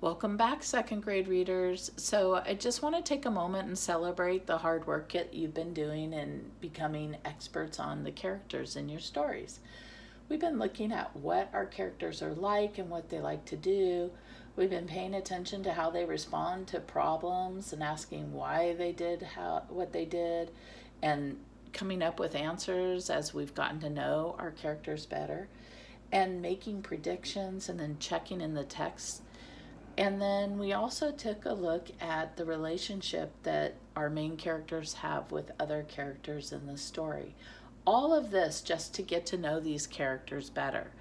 Welcome back, second grade readers. So I just want to take a moment and celebrate the hard work that you've been doing in becoming experts on the characters in your stories. We've been looking at what our characters are like and what they like to do. We've been paying attention to how they respond to problems and asking why they did what they did, and coming up with answers as we've gotten to know our characters better, and making predictions and then checking in the text. And then we also took a look at the relationship that our main characters have with other characters in the story. All of this just to get to know these characters better.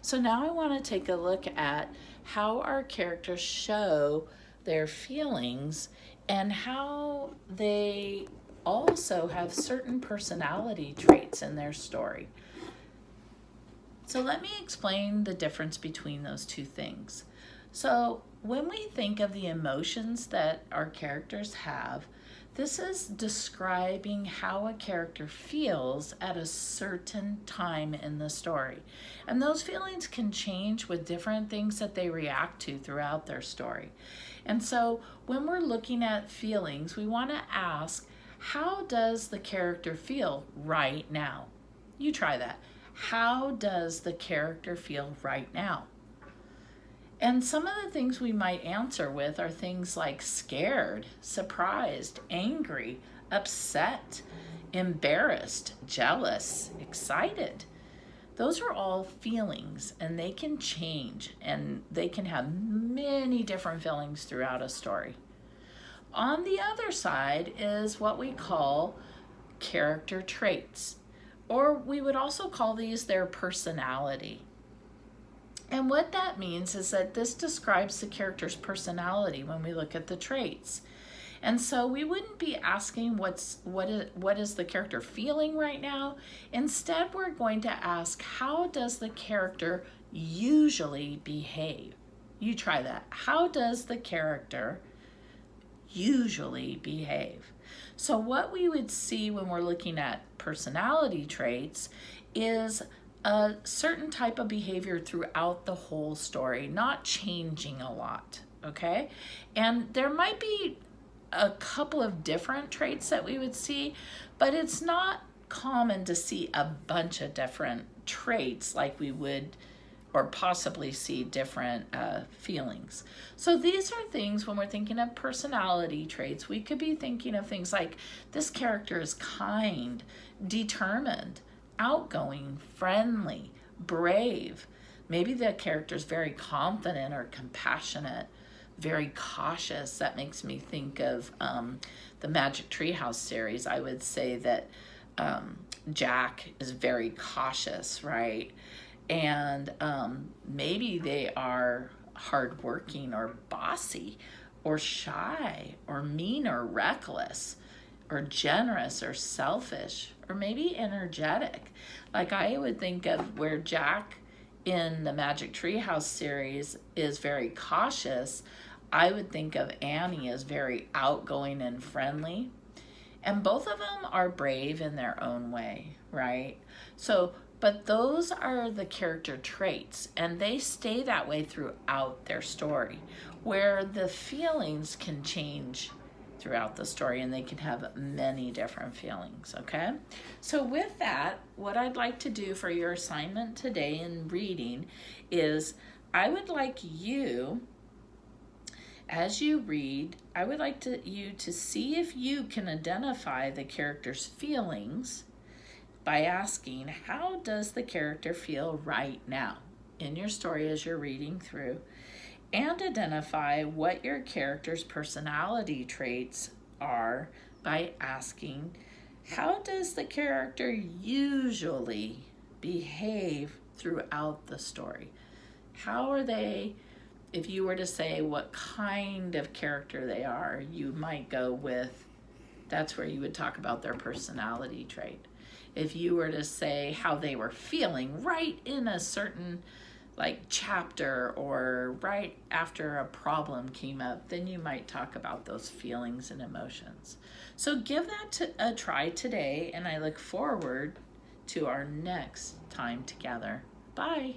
So now I want to take a look at how our characters show their feelings and how they also have certain personality traits in their story. So let me explain the difference between those two things. So when we think of the emotions that our characters have, this is describing how a character feels at a certain time in the story. And those feelings can change with different things that they react to throughout their story. And so when we're looking at feelings, we want to ask, how does the character feel right now? You try that. How does the character feel right now? And some of the things we might answer with are things like scared, surprised, angry, upset, embarrassed, jealous, excited. Those are all feelings, and they can change, and they can have many different feelings throughout a story. On the other side is what we call character traits, or we would also call these their personality. And what that means is that this describes the character's personality when we look at the traits. And so we wouldn't be asking what is the character feeling right now. Instead, we're going to ask, how does the character usually behave? You try that. How does the character usually behave? So what we would see when we're looking at personality traits is a certain type of behavior throughout the whole story, not changing a lot, okay? And there might be a couple of different traits that we would see, but it's not common to see a bunch of different traits like we would, or possibly see different feelings. So these are things, when we're thinking of personality traits, we could be thinking of things like, this character is kind, determined, outgoing, friendly, brave. Maybe the character's very confident or compassionate, very cautious. That makes me think of the Magic Tree House series. I would say that Jack is very cautious, right? And maybe they are hardworking or bossy or shy or mean or reckless or generous or selfish or maybe energetic. Like I would think of where Jack in the Magic Tree House series is very cautious, I would think of Annie as very outgoing and friendly. And both of them are brave in their own way, right? So, but those are the character traits, and they stay that way throughout their story, where the feelings can change throughout the story, and they can have many different feelings, okay? So with that, what I'd like to do for your assignment today in reading is I would like you, as you read, I would like you to see if you can identify the character's feelings by asking, how does the character feel right now in your story as you're reading through? And identify what your character's personality traits are by asking, how does the character usually behave throughout the story? How are they, if you were to say what kind of character they are, you might go with, that's where you would talk about their personality trait. If you were to say how they were feeling right in a certain chapter or right after a problem came up, then you might talk about those feelings and emotions. So give that a try today, and I look forward to our next time together. Bye.